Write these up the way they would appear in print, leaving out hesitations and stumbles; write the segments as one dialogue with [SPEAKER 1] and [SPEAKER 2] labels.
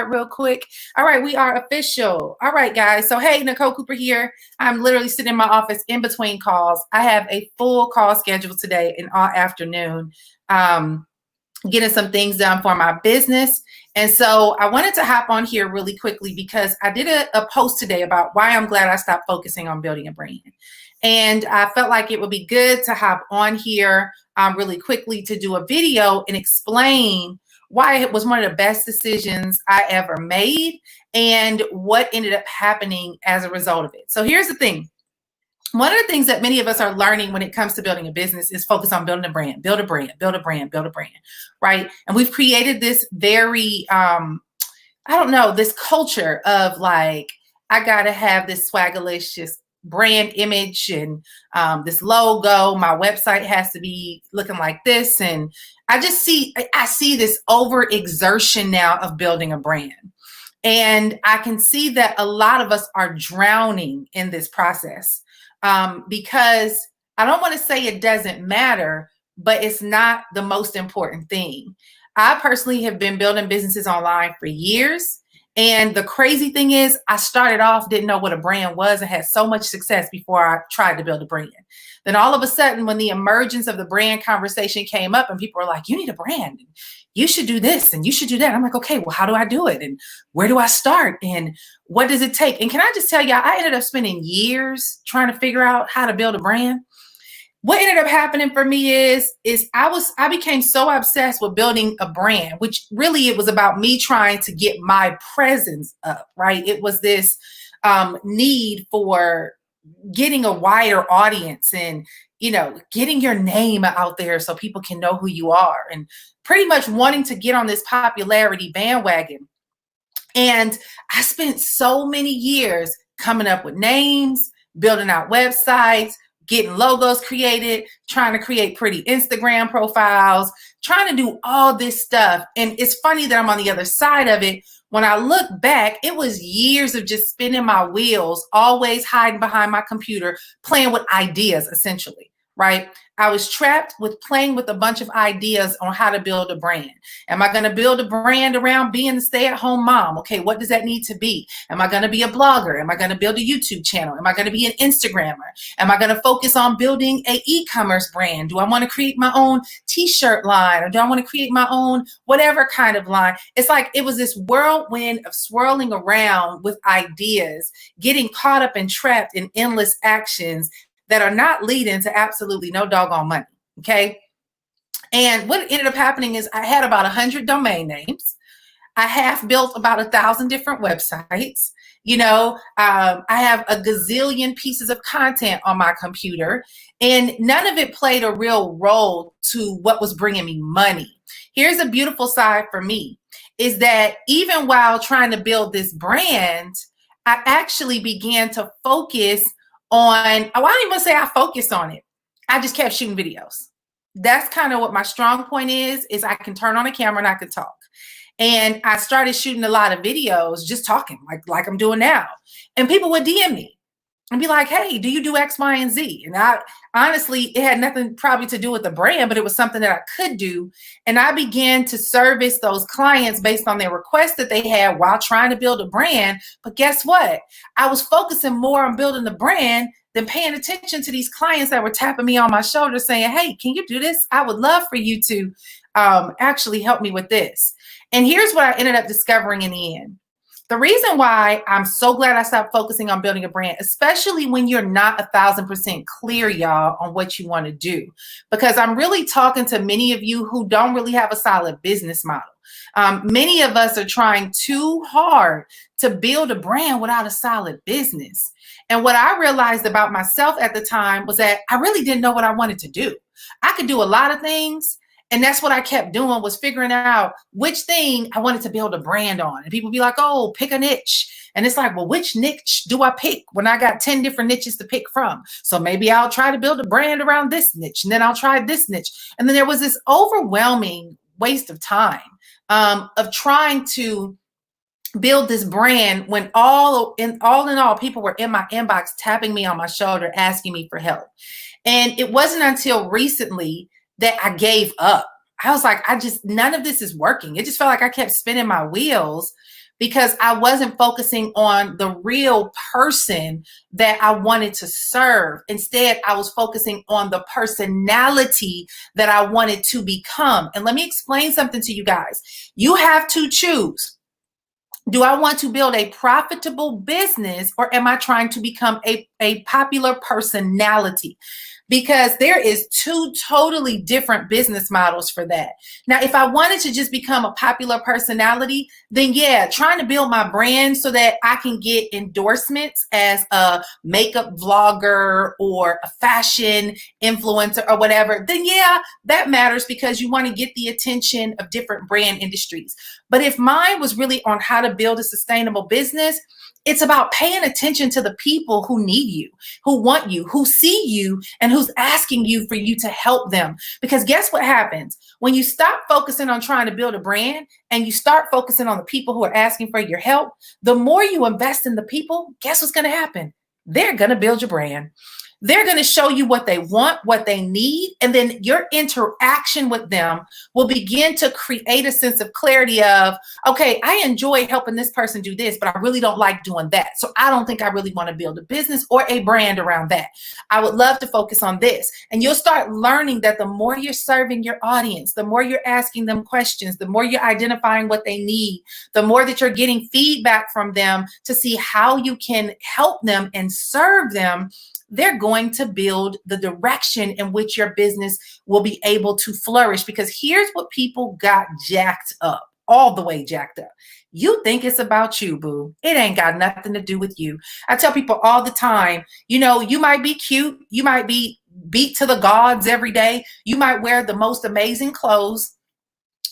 [SPEAKER 1] Real quick. All right, we are official. All right, guys. So, hey, Nicole Cooper here. I'm literally sitting in my office in between calls. I have a full call schedule today and all afternoon, getting some things done for my business. And so I wanted to hop on here really quickly because I did a post today about why I'm glad I stopped focusing on building a brand. And I felt like it would be good to hop on here really quickly to do a video and explain why it was one of the best decisions I ever made and what ended up happening as a result of it. So here's the thing. One of the things that many of us are learning when it comes to building a business is focus on building a brand, build a brand, build a brand, build a brand, right? And we've created this very, this culture of like, I got to have this swagalicious brand image and this logo. My website has to be looking like this. And I see this overexertion now of building a brand. And I can see that a lot of us are drowning in this process because I don't want to say it doesn't matter, but it's not the most important thing. I personally have been building businesses online for years. And the crazy thing is, I started off, didn't know what a brand was, and had so much success before I tried to build a brand. Then all of a sudden, when the emergence of the brand conversation came up and people were like, you need a brand, and you should do this, and you should do that. I'm like, okay, well, how do I do it? And where do I start? And what does it take? And can I just tell y'all, I ended up spending years trying to figure out how to build a brand. What ended up happening for me is I became so obsessed with building a brand, which really it was about me trying to get my presence up, right? It was this need for getting a wider audience and, getting your name out there so people can know who you are and pretty much wanting to get on this popularity bandwagon. And I spent so many years coming up with names, building out websites, getting logos created, trying to create pretty Instagram profiles, trying to do all this stuff. And it's funny that I'm on the other side of it. When I look back, it was years of just spinning my wheels, always hiding behind my computer, playing with ideas, essentially, right? I was trapped with playing with a bunch of ideas on how to build a brand. Am I going to build a brand around being a stay-at-home mom? Okay, what does that need to be? Am I going to be a blogger? Am I going to build a YouTube channel? Am I going to be an Instagrammer? Am I going to focus on building an e-commerce brand? Do I want to create my own t-shirt line? Or do I want to create my own whatever kind of line? It's like it was this whirlwind of swirling around with ideas, getting caught up and trapped in endless actions that are not leading to absolutely no doggone money, okay? And what ended up happening is I had about 100 domain names. I have built about 1,000 different websites. I have a gazillion pieces of content on my computer, and none of it played a real role to what was bringing me money. Here's a beautiful side for me, is that even while trying to build this brand, I actually began to focus I don't even say I focused on it. I just kept shooting videos. That's kind of what my strong point is I can turn on a camera and I can talk. And I started shooting a lot of videos, just talking like I'm doing now. And people would DM me and be like, hey, do you do X, Y, and Z? And I honestly, it had nothing probably to do with the brand, but it was something that I could do. And I began to service those clients based on their requests that they had while trying to build a brand. But guess what? I was focusing more on building the brand than paying attention to these clients that were tapping me on my shoulder saying, hey, can you do this? I would love for you to actually help me with this. And here's what I ended up discovering in the end. The reason why I'm so glad I stopped focusing on building a brand, especially when you're not 1,000% clear, y'all, on what you want to do, because I'm really talking to many of you who don't really have a solid business model. Many of us are trying too hard to build a brand without a solid business. And what I realized about myself at the time was that I really didn't know what I wanted to do. I could do a lot of things. And that's what I kept doing, was figuring out which thing I wanted to build a brand on. And people be like, oh, pick a niche. And it's like, well, which niche do I pick when I got 10 different niches to pick from? So maybe I'll try to build a brand around this niche, and then I'll try this niche. And then there was this overwhelming waste of time of trying to build this brand when all in all, people were in my inbox tapping me on my shoulder, asking me for help. And it wasn't until recently that I gave up. I was like, none of this is working. It just felt like I kept spinning my wheels because I wasn't focusing on the real person that I wanted to serve. Instead, I was focusing on the personality that I wanted to become. And let me explain something to you guys. You have to choose. Do I want to build a profitable business, or am I trying to become a popular personality? Because there is two totally different business models for that. Now, if I wanted to just become a popular personality, then yeah, trying to build my brand so that I can get endorsements as a makeup vlogger or a fashion influencer or whatever, then yeah, that matters because you want to get the attention of different brand industries. But if mine was really on how to build a sustainable business, it's about paying attention to the people who need you, who want you, who see you, and who's asking you for you to help them. Because guess what happens? When you stop focusing on trying to build a brand and you start focusing on the people who are asking for your help, the more you invest in the people, guess what's going to happen? They're going to build your brand. They're going to show you what they want, what they need, and then your interaction with them will begin to create a sense of clarity of, okay, I enjoy helping this person do this, but I really don't like doing that. So I don't think I really want to build a business or a brand around that. I would love to focus on this. And you'll start learning that the more you're serving your audience, the more you're asking them questions, the more you're identifying what they need, the more that you're getting feedback from them to see how you can help them and serve them, they're going to build the direction in which your business will be able to flourish. Because here's what people got jacked up, all the way jacked up. You think it's about you, boo. It ain't got nothing to do with you. I tell people all the time, you know, you might be cute. You might be beat to the gods every day. You might wear the most amazing clothes.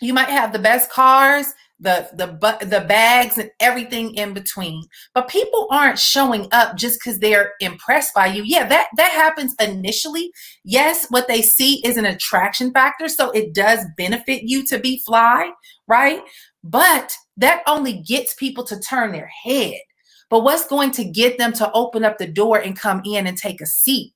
[SPEAKER 1] You might have the best cars, the bags, and everything in between. But people aren't showing up just because they're impressed by you. Yeah, that happens initially. Yes, what they see is an attraction factor, so it does benefit you to be fly, right? But that only gets people to turn their head. But what's going to get them to open up the door and come in and take a seat?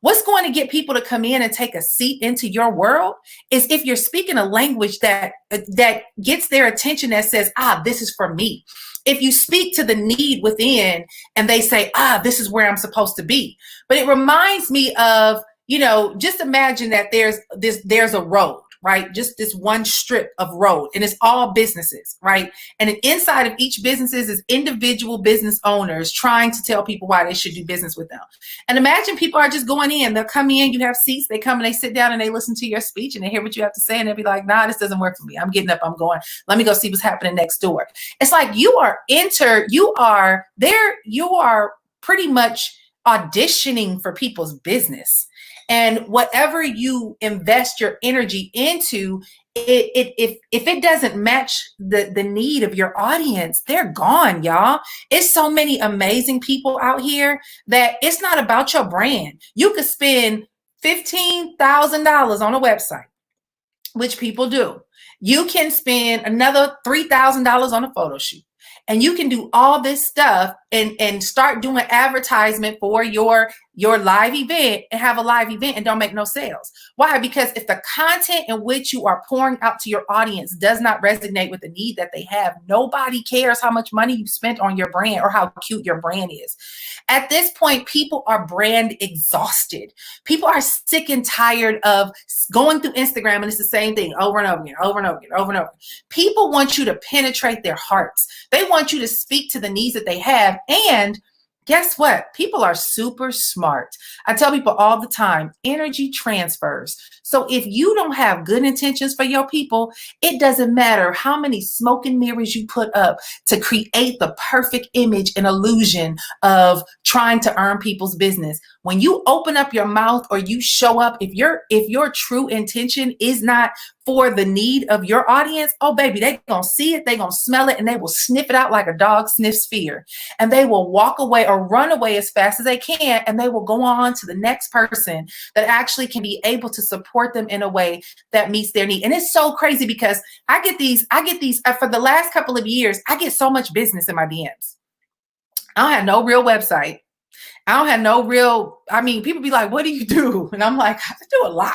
[SPEAKER 1] What's going to get people to come in and take a seat into your world is if you're speaking a language that gets their attention, that says, this is for me. If you speak to the need within and they say, this is where I'm supposed to be. But it reminds me of, just imagine that there's a road, right? Just this one strip of road, and it's all businesses, right? And inside of each businesses is individual business owners trying to tell people why they should do business with them. And imagine people are just going in, they'll come in, you have seats, they come and they sit down and they listen to your speech and they hear what you have to say and they'll be like, nah, this doesn't work for me. I'm getting up, I'm going, let me go see what's happening next door. It's like you are pretty much auditioning for people's business. And whatever you invest your energy into, if it doesn't match the need of your audience, they're gone, y'all. It's so many amazing people out here that it's not about your brand. You could spend $15,000 on a website, which people do. You can spend another $3,000 on a photo shoot. And you can do all this stuff and start doing advertisement for your live event and have a live event and don't make no sales. Why? Because if the content in which you are pouring out to your audience does not resonate with the need that they have, nobody cares how much money you spent on your brand or how cute your brand is. At this point, people are brand exhausted. People are sick and tired of going through Instagram and it's the same thing over and over again, over and over again, over and over. People want you to penetrate their hearts. They want you to speak to the needs that they have. And guess what? People are super smart. I tell people all the time, energy transfers. So if you don't have good intentions for your people, it doesn't matter how many smoke and mirrors you put up to create the perfect image and illusion of trying to earn people's business. When you open up your mouth or you show up, if your true intention is not for the need of your audience, oh baby, they're gonna see it, they're gonna smell it, and they will sniff it out like a dog sniffs fear. And they will walk away or run away as fast as they can, and they will go on to the next person that actually can be able to support them in a way that meets their need. And it's so crazy because I get these for the last couple of years, I get so much business in my DMs. I don't have no real website. I don't have no real, I mean, people be like, what do you do? And I'm like, I do a lot.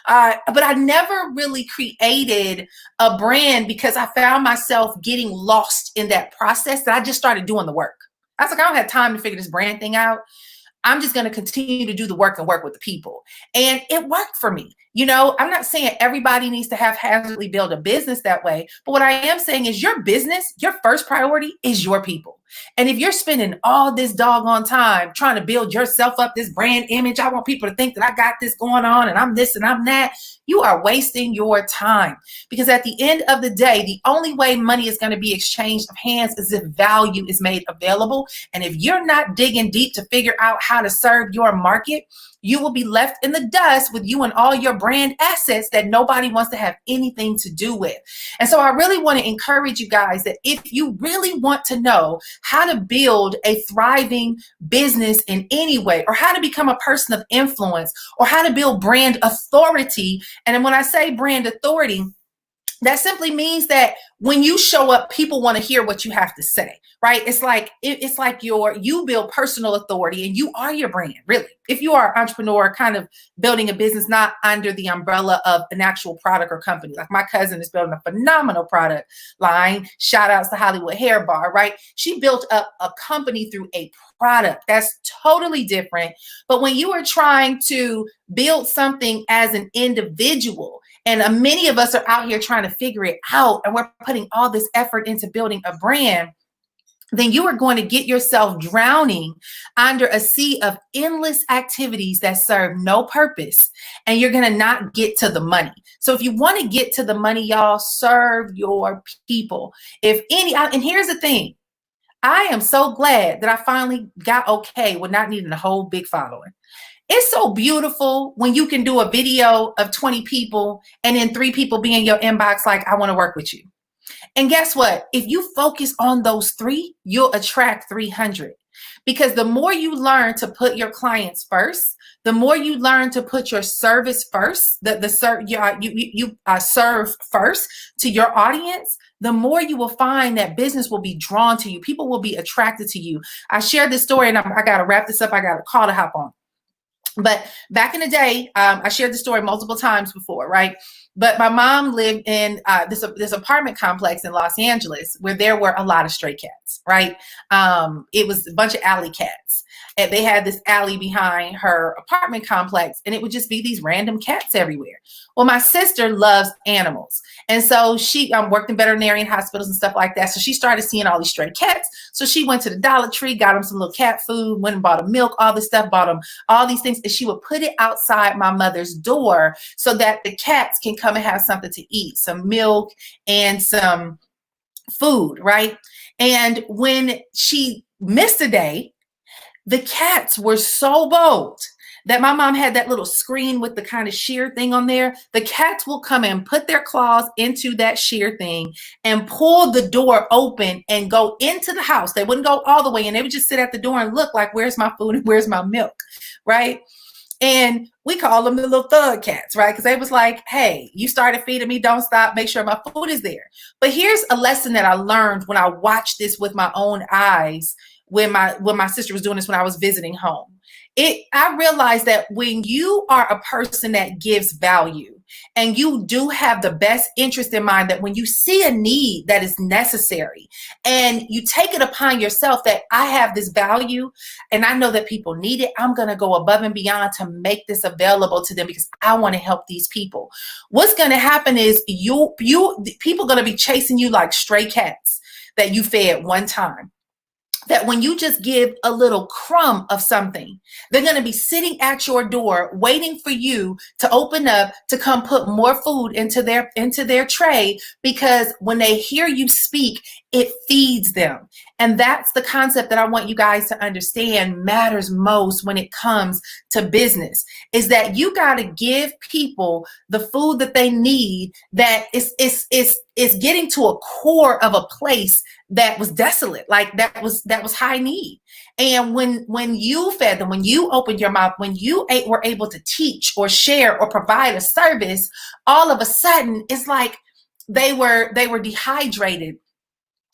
[SPEAKER 1] But I never really created a brand because I found myself getting lost in that process that I just started doing the work. I was like, I don't have time to figure this brand thing out. I'm just going to continue to do the work and work with the people. And it worked for me. You know, I'm not saying everybody needs to haphazardly build a business that way. But what I am saying is your business, your first priority is your people. And if you're spending all this doggone time trying to build yourself up, this brand image, I want people to think that I got this going on and I'm this and I'm that, you are wasting your time. Because at the end of the day, the only way money is going to be exchanged of hands is if value is made available. And if you're not digging deep to figure out how to serve your market, you will be left in the dust with you and all your brand assets that nobody wants to have anything to do with. And so I really want to encourage you guys that if you really want to know how to build a thriving business in any way, or how to become a person of influence, or how to build brand authority. And then when I say brand authority, that simply means that when you show up, people want to hear what you have to say, right? It's like you build personal authority and you are your brand, really. If you are an entrepreneur, kind of building a business, not under the umbrella of an actual product or company. Like my cousin is building a phenomenal product line. Shout outs to Hollywood Hair Bar, right? She built up a company through a product. That's totally different. But when you are trying to build something as an individual, and many of us are out here trying to figure it out, and we're putting all this effort into building a brand, then you are going to get yourself drowning under a sea of endless activities that serve no purpose, and you're going to not get to the money. So if you want to get to the money, y'all, serve your people. If any, and here's the thing, I am so glad that I finally got okay with not needing a whole big following. It's so beautiful when you can do a video of 20 people and then 3 people be in your inbox like, I want to work with you. And guess what? If you focus on those 3, you'll attract 300. Because the more you learn to put your clients first, the more you learn to put your service first, you serve first to your audience, the more you will find that business will be drawn to you. People will be attracted to you. I shared this story, and I got to wrap this up. I got a call to hop on. But back in the day, I shared the story multiple times before, right? But my mom lived in this apartment complex in Los Angeles where there were a lot of stray cats, right? It was a bunch of alley cats. And they had this alley behind her apartment complex, and it would just be these random cats everywhere. Well, my sister loves animals. And so she worked in veterinarian hospitals and stuff like that. So she started seeing all these stray cats. So she went to the Dollar Tree, got them some little cat food, went and bought them milk, all this stuff, bought them all these things. And she would put it outside my mother's door so that the cats can come and have something to eat, some milk and some food, right? And when she missed a day, the cats were so bold that my mom had that little screen with the kind of sheer thing on there. The cats will come and put their claws into that sheer thing and pull the door open and go into the house. They wouldn't go all the way in. They would just sit at the door and look like, where's my food and where's my milk, right? And we call them the little thug cats, right? Because they was like, hey, you started feeding me, don't stop, make sure my food is there. But here's a lesson that I learned when I watched this with my own eyes when my sister was doing this when I was visiting home. I realized that when you are a person that gives value and you do have the best interest in mind, that when you see a need that is necessary and you take it upon yourself that I have this value and I know that people need it, I'm going to go above and beyond to make this available to them because I want to help these people. What's going to happen is people are going to be chasing you like stray cats that you fed one time. That when you just give a little crumb of something, they're going to be sitting at your door waiting for you to open up to come put more food into their tray, because when they hear you speak, it feeds them. And that's the concept that I want you guys to understand matters most when it comes to business, is that you got to give people the food that they need, that is getting to a core of a place that was desolate, like that was high need. And when you fed them, when you opened your mouth, when you were able to teach or share or provide a service, all of a sudden it's like they were dehydrated.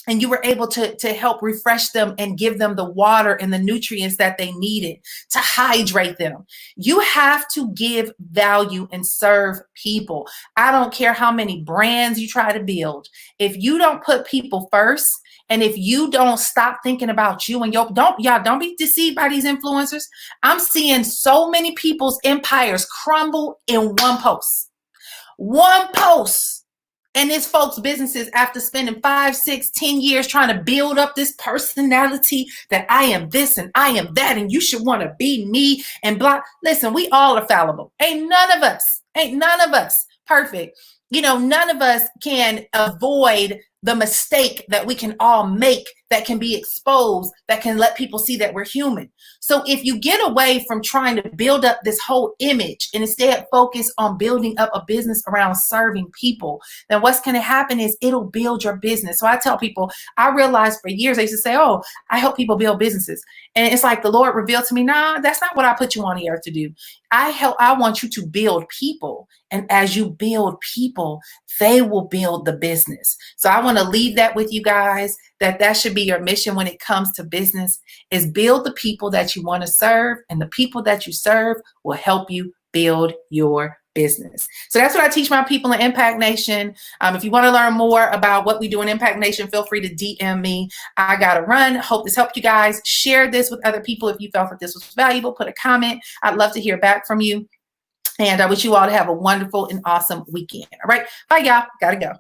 [SPEAKER 1] and you were able to help refresh them and give them the water and the nutrients that they needed to hydrate them. You have to give value and serve people. I don't care how many brands you try to build. If you don't put people first, and if you don't stop thinking about you and your, don't be deceived by these influencers. I'm seeing so many people's empires crumble in one post. One post. And it's folks' businesses, after spending 5, 6, 10 years trying to build up this personality that I am this and I am that, and you should want to be me and blah. Listen, we all are fallible. Ain't none of us perfect. You know, none of us can avoid the mistake that we can all make, that can be exposed, that can let people see that we're human. So if you get away from trying to build up this whole image and instead focus on building up a business around serving people, then what's going to happen is it'll build your business. So I tell people, I realized for years, I used to say, oh, I help people build businesses. And it's like the Lord revealed to me, nah, that's not what I put you on the earth to do. I want you to build people. And as you build people, they will build the business. So I want to leave that with you guys, that should be your mission when it comes to business, is build the people that you want to serve, and the people that you serve will help you build your business. So that's what I teach my people in Impact Nation. If you want to learn more about what we do in Impact Nation, feel free to DM me. I got to run. Hope this helped you guys. Share this with other people if you felt that this was valuable. Put a comment. I'd love to hear back from you. And I wish you all to have a wonderful and awesome weekend. All right. Bye, y'all. Got to go.